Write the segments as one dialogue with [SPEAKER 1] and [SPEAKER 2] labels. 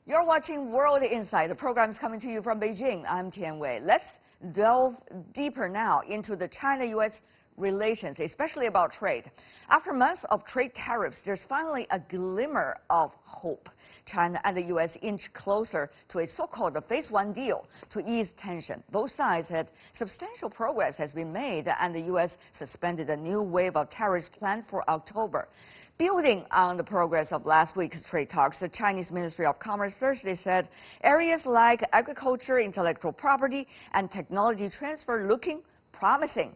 [SPEAKER 1] You're watching World Insight. The program is coming to you from Beijing. I'm Tian Wei. Let's delve deeper now into the China-U.S. relations, especially about trade. After months of trade tariffs, there's finally a glimmer of hope. China and the U.S. inch closer to a so-called Phase 1 deal to ease tension. Both sides said substantial progress has been made, and the U.S. suspended a new wave of tariffs planned for October. Building on the progress of last week's trade talks, the Chinese Ministry of Commerce Thursday said areas like agriculture, intellectual property, and technology transfer looking promising.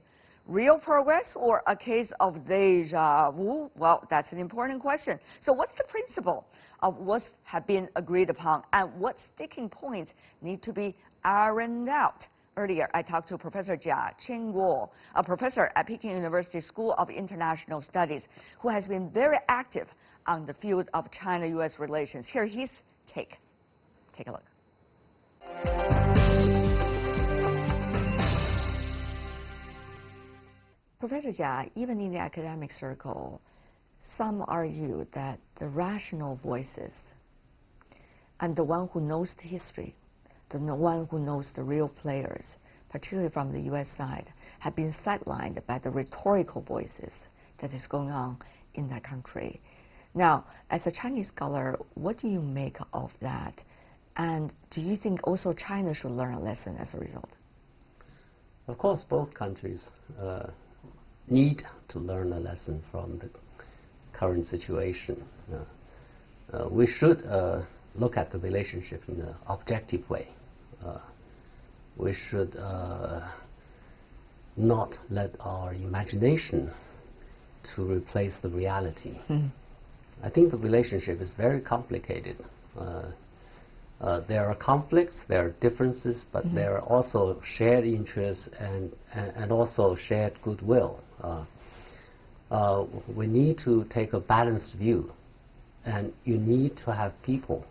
[SPEAKER 1] Real progress or a case of deja vu? Well, that's an important question. So what's the principle of what have been agreed upon, and what sticking points need to be ironed out? Earlier, I talked to Professor Jia Qingguo, a professor at Peking University School of International Studies, who has been very active on the field of China-U.S. relations. Here, his take. Take a look. Professor Jia, even in the academic circle, some argue that the rational voices and the one who knows the history, the one who knows the real players, particularly from the U.S. side, have been sidelined by the rhetorical voices that is going on in that country. Now, as a Chinese scholar, what do you make of that? And do you think also China should learn a lesson as a result?
[SPEAKER 2] Of course, both countries need to learn a lesson from the current situation. We should look at the relationship in an objective way. We should not let our imagination to replace the reality. I think the relationship is very complicated. There are conflicts, there are differences, but there are also shared interests and also shared goodwill. We need to take a balanced view, and you need to have people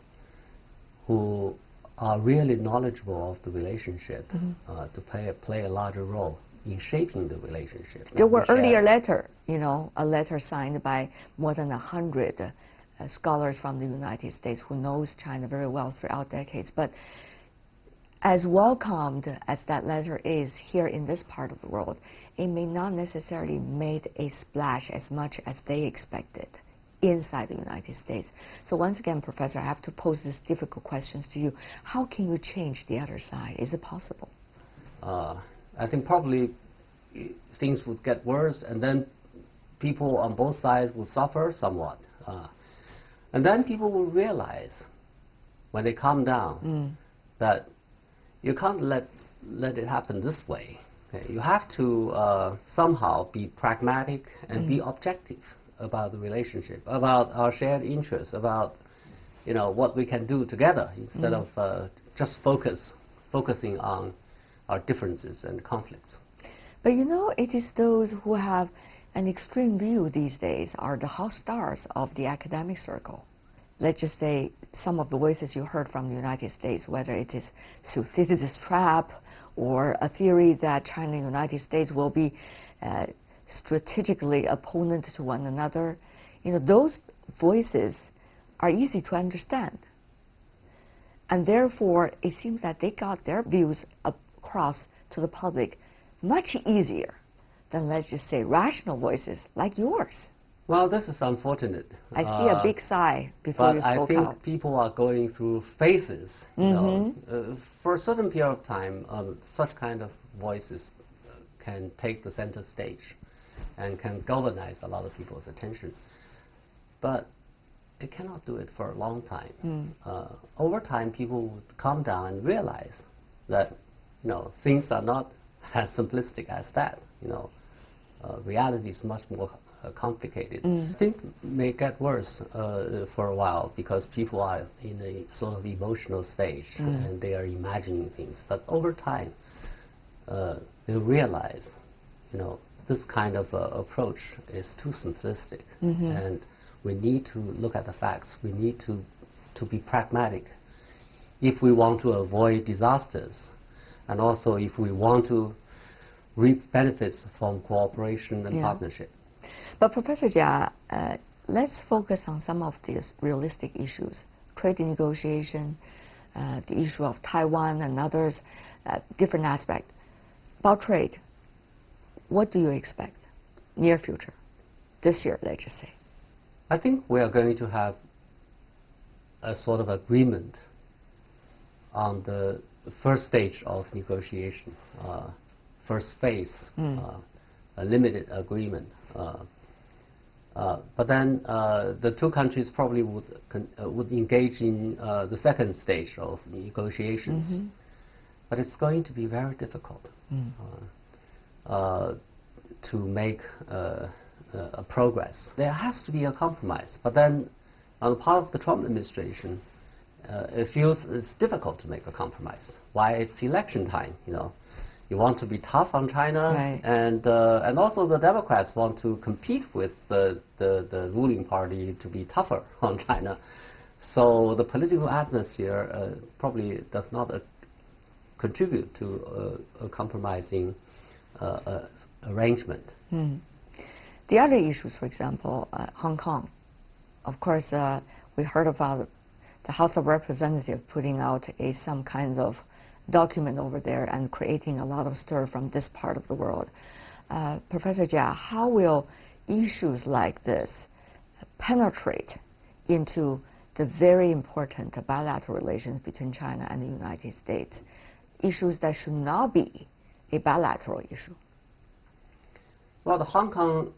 [SPEAKER 2] who are really knowledgeable of the relationship to play a larger role in shaping the relationship.
[SPEAKER 1] There were earlier letter, a letter signed by more than 100 scholars from the United States who knows China very well throughout decades. But as welcomed as that letter is here in this part of the world, it may not necessarily made a splash as much as they expected inside the United States. So once again, Professor, I have to pose these difficult questions to you. How can you change the other side? Is it possible?
[SPEAKER 2] I think probably things would get worse, and then people on both sides will suffer somewhat. And then people will realize, when they calm down, that you can't let it happen this way. Okay? You have to somehow be pragmatic and be objective about the relationship, about our shared interests, about what we can do together, instead of just focusing on our differences and conflicts.
[SPEAKER 1] But it is those who have an extreme view these days are the hot stars of the academic circle. Let's just say some of the voices you heard from the United States, whether it is Thucydides' trap or a theory that China and the United States will be strategically opponent to one another, those voices are easy to understand. And therefore, it seems that they got their views across to the public much easier than, let's just say, rational voices like yours.
[SPEAKER 2] Well, this is unfortunate.
[SPEAKER 1] I see a big sigh before you spoke out.
[SPEAKER 2] But I think people are going through phases. For a certain period of time, such kind of voices can take the center stage and can galvanize a lot of people's attention. But it cannot do it for a long time. Over time, people would calm down and realize that things are not as simplistic as that. Reality is much more complicated. I think it may get worse for a while because people are in a sort of emotional stage and they are imagining things. But over time, they'll realize, this kind of approach is too simplistic, and we need to look at the facts. We need to be pragmatic if we want to avoid disasters, and also if we want to reap benefits from cooperation and partnership.
[SPEAKER 1] But Professor Jia, let's focus on some of these realistic issues. trade negotiation, the issue of Taiwan and others, different aspects. About trade, what do you expect near future, this year, let's just say?
[SPEAKER 2] I think we are going to have a sort of agreement on the first stage of negotiation, first phase, a limited agreement. But then the two countries probably would engage in the second stage of negotiations. But it's going to be very difficult to make a progress. There has to be a compromise. But then on the part of the Trump administration, it feels it's difficult to make a compromise. Why? It's election time, you know. You want to be tough on China,
[SPEAKER 1] right.
[SPEAKER 2] and also the Democrats want to compete with the ruling party to be tougher on China. So the political atmosphere probably does not contribute to a compromising arrangement.
[SPEAKER 1] The other issues, for example, Hong Kong. Of course, we heard about the House of Representatives putting out some kinds of document over there and creating a lot of stir from this part of the world. Professor Jia, how will issues like this penetrate into the very important bilateral relations between China and the United States? Issues that should not be a bilateral issue.
[SPEAKER 2] Well, the Hong Kong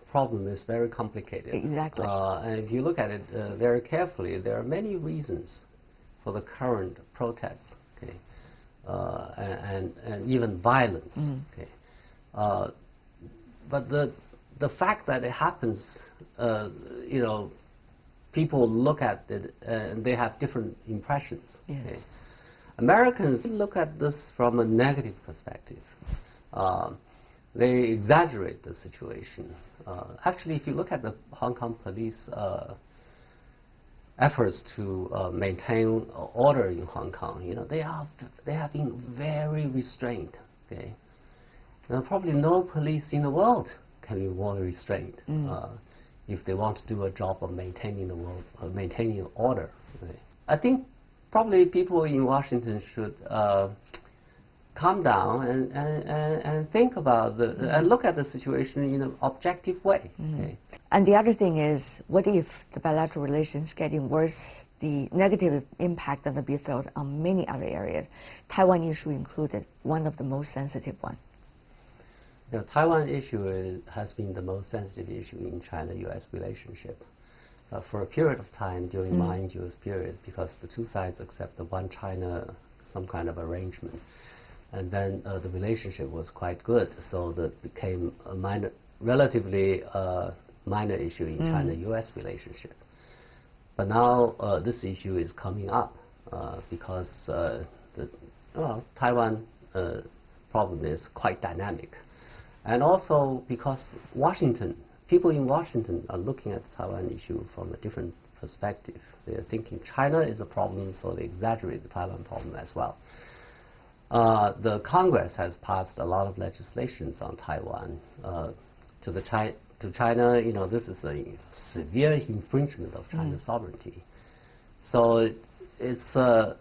[SPEAKER 2] problem is very complicated.
[SPEAKER 1] Exactly.
[SPEAKER 2] And if you look at it very carefully, there are many reasons for the current protests, okay, and even violence. Okay. But the fact that it happens, you know, people look at it and they have different impressions.
[SPEAKER 1] Yes.
[SPEAKER 2] Okay. Americans look at this from a negative perspective. They exaggerate the situation. Actually, if you look at the Hong Kong police efforts to maintain order in Hong Kong, you know, they have been very restrained. Okay, now, probably no police in the world can be more restrained if they want to do a job of maintaining maintaining order. Okay. I think probably people in Washington should calm down and think about and look at the situation in an objective way. Okay.
[SPEAKER 1] And the other thing is, what if the bilateral relations getting worse, the negative impact that will be felt on many other areas, Taiwan issue included, one of the most sensitive ones?
[SPEAKER 2] The Taiwan issue has been the most sensitive issue in China-U.S. relationship for a period of time during my Jewish period, because the two sides accept the one China, some kind of arrangement. And then the relationship was quite good, so that became a relatively minor issue in China-U.S. relationship. But now this issue is coming up because the Taiwan problem is quite dynamic. And also because people in Washington are looking at the Taiwan issue from a different perspective. They're thinking China is a problem, so they exaggerate the Taiwan problem as well. The Congress has passed a lot of legislations on Taiwan. To China, you know, this is a severe infringement of China's sovereignty. So it's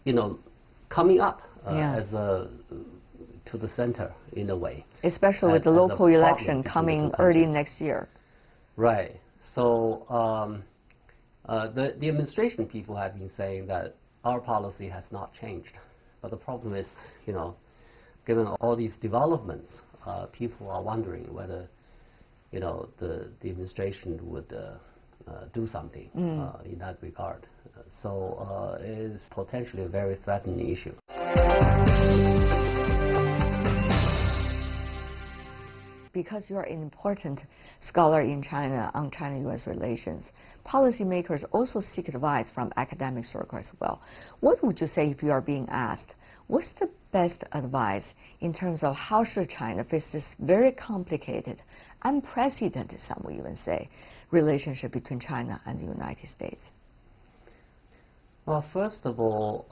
[SPEAKER 2] you know, coming up as to the center in a way.
[SPEAKER 1] Especially with the local election coming early next year.
[SPEAKER 2] Right. So the administration people have been saying that our policy has not changed. But the problem is, you know, given all these developments, people are wondering whether, you know, the administration would do something in that regard. So it is potentially a very threatening issue.
[SPEAKER 1] Because you are an important scholar in China on China-U.S. relations, policymakers also seek advice from academic circles as well. What would you say if you are being asked, what's the best advice in terms of how should China face this very complicated, unprecedented, some would even say, relationship between China and the United States?
[SPEAKER 2] Well, first of all,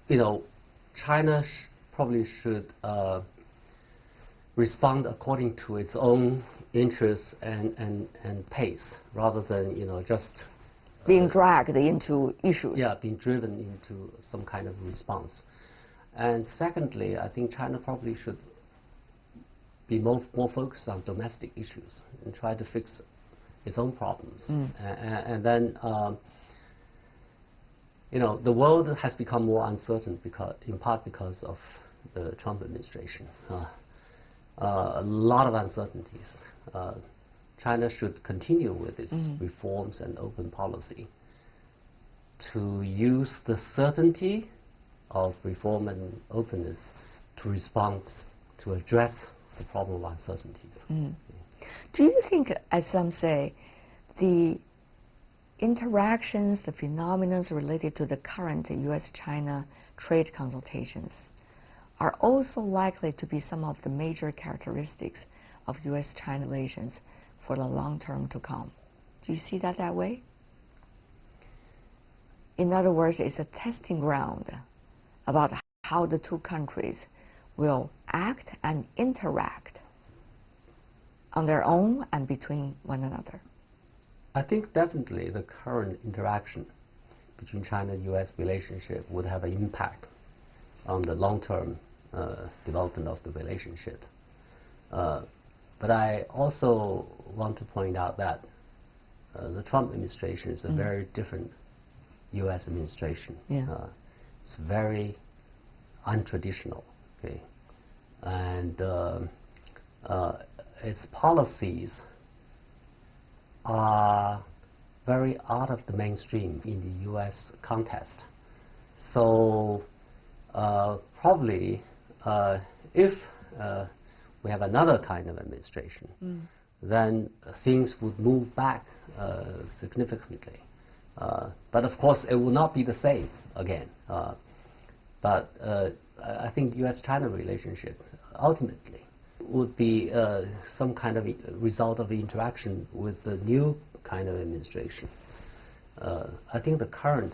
[SPEAKER 2] you know, China probably should respond according to its own interests and pace, rather than just
[SPEAKER 1] being dragged into issues.
[SPEAKER 2] Yeah, being driven into some kind of response. And secondly, I think China probably should be more focused on domestic issues and try to fix its own problems. And then, the world has become more uncertain in part because of the Trump administration. A lot of uncertainties. China should continue with its reforms and open policy to use the certainty of reform and openness to respond, to address the problem of uncertainties.
[SPEAKER 1] Do you think, as some say, the interactions, the phenomena related to the current U.S.-China trade consultations are also likely to be some of the major characteristics of U.S.-China relations for the long term to come? Do you see that way? In other words, it's a testing ground about how the two countries will act and interact on their own and between one another.
[SPEAKER 2] I think definitely the current interaction between China-U.S. relationship would have an impact on the long-term development of the relationship. But I also want to point out that the Trump administration is a very different U.S. administration. It's very untraditional, okay? And its policies are very out of the mainstream in the U.S. context. So probably if we have another kind of administration, then things would move back significantly. But of course, it will not be the same again. But I think U.S.-China relationship ultimately would be some kind of result of the interaction with the new kind of administration. I think the current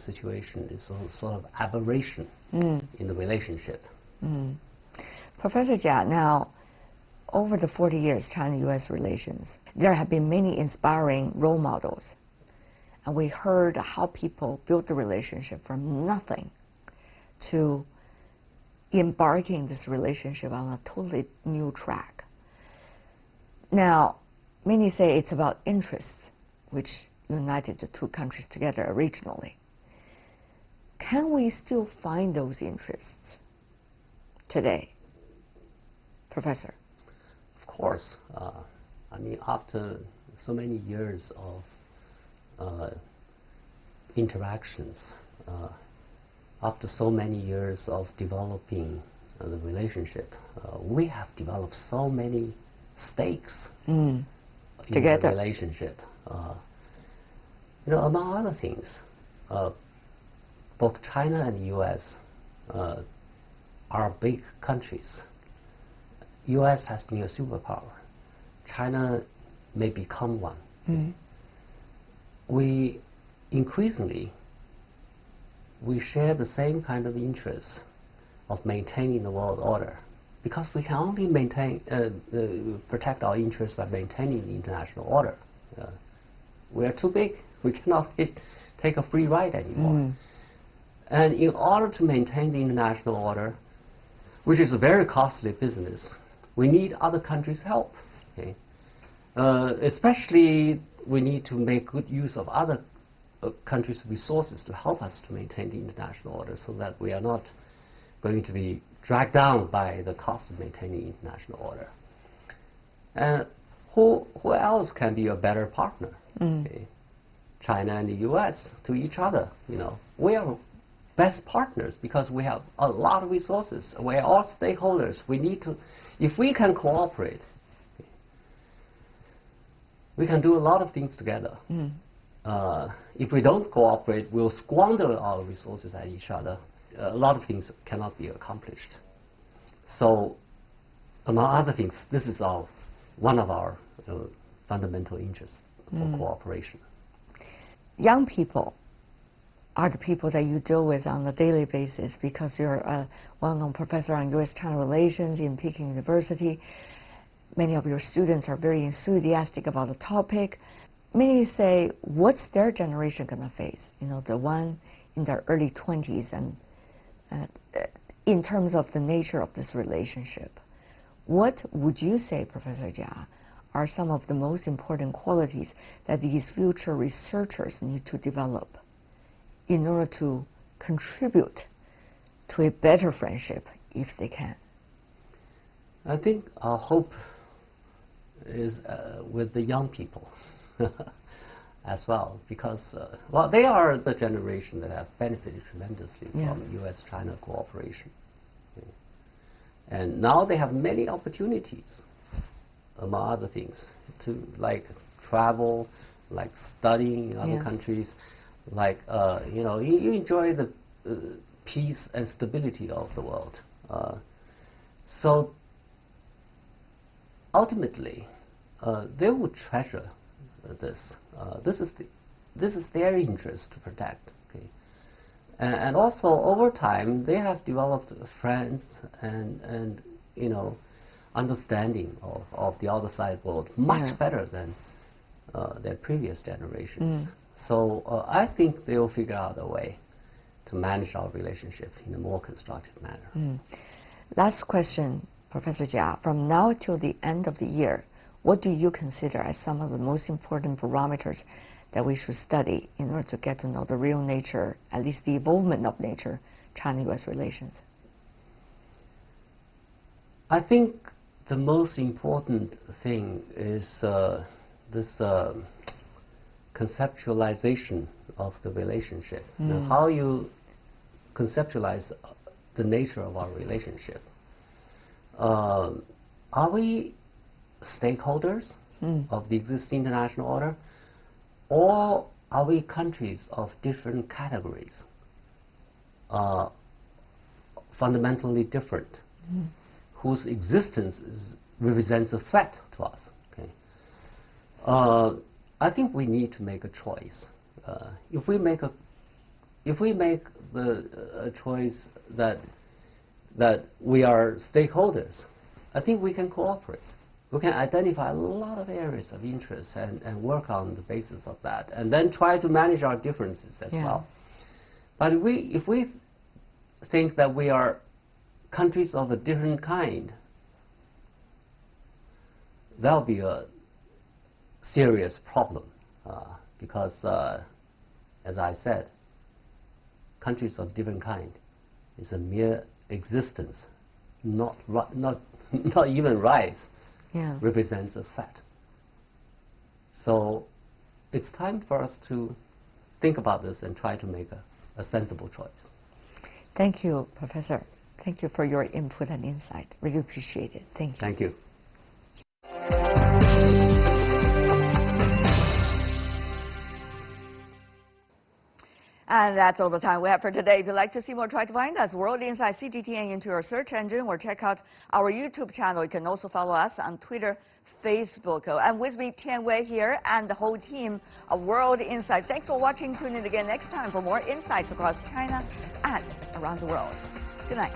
[SPEAKER 2] situation is a sort of aberration in the relationship.
[SPEAKER 1] Professor Jia, now, over the 40 years China-U.S. relations, there have been many inspiring role models. And we heard how people built the relationship from nothing to embarking this relationship on a totally new track. Now, many say it's about interests, which united the two countries together originally. Can we still find those interests today, Professor?
[SPEAKER 2] Of course. I mean, after so many years of interactions, after so many years of developing the relationship, we have developed so many stakes in the relationship. Among other things, both China and the U.S. are big countries. U.S. has been a superpower. China may become one. We increasingly share the same kind of interests of maintaining the world order, because we can only protect our interests by maintaining the international order. We are too big. We cannot take a free ride anymore. And in order to maintain the international order, which is a very costly business, we need other countries' help. Okay? Especially, we need to make good use of other countries' resources to help us to maintain the international order, so that we are not going to be dragged down by the cost of maintaining the international order. And who else can be a better partner? Okay? China and the U.S. to each other. We are best partners because we have a lot of resources. We are all stakeholders. We need to, if we can cooperate, we can do a lot of things together. If we don't cooperate, we'll squander our resources at each other. A lot of things cannot be accomplished. So, among other things, this is one of our fundamental interests for cooperation.
[SPEAKER 1] Young people are the people that you deal with on a daily basis, because you're a well-known professor on U.S.-China relations in Peking University. Many of your students are very enthusiastic about the topic. Many say, what's their generation going to face? You know, the one in their early 20s, and in terms of the nature of this relationship. What would you say, Professor Jia, are some of the most important qualities that these future researchers need to develop in order to contribute to a better friendship, if they can?
[SPEAKER 2] I think our hope is with the young people as well, because well, they are the generation that have benefited tremendously from U.S.-China cooperation. Okay. And now they have many opportunities, among other things, to like travel, like studying in other countries, like you know, you enjoy the peace and stability of the world. So ultimately, they would treasure this. This is their interest to protect. Okay, and also over time they have developed friends and you know, understanding of the outside world much better than their previous generations. So I think they will figure out a way to manage our relationship in a more constructive manner.
[SPEAKER 1] Last question, Professor Jia. From now till the end of the year, what do you consider as some of the most important parameters that we should study in order to get to know the real nature, at least the evolvement of nature, China-U.S. relations?
[SPEAKER 2] I think the most important thing is this conceptualization of the relationship. Now, how you conceptualize the nature of our relationship. Are we stakeholders of the existing international order, or are we countries of different categories, fundamentally different, whose existence represents a threat to us? Okay. I think we need to make a choice. If we make the choice that we are stakeholders, I think we can cooperate. We can identify a lot of areas of interest and work on the basis of that, and then try to manage our differences as well. But if we think that we are countries of a different kind, that'll be a serious problem, because, as I said, countries of different kind is a mere existence, not even rise. Represents a threat. So it's time for us to think about this and try to make a sensible choice.
[SPEAKER 1] Thank you, Professor. Thank you for your input and insight. Really appreciate it. Thank you.
[SPEAKER 2] Thank you.
[SPEAKER 1] And that's all the time we have for today. If you'd like to see more, try to find us World Insight CGTN into your search engine, or check out our YouTube channel. You can also follow us on Twitter, Facebook. And with me, Tian Wei here, and the whole team of World Insight. Thanks for watching. Tune in again next time for more insights across China and around the world. Good night.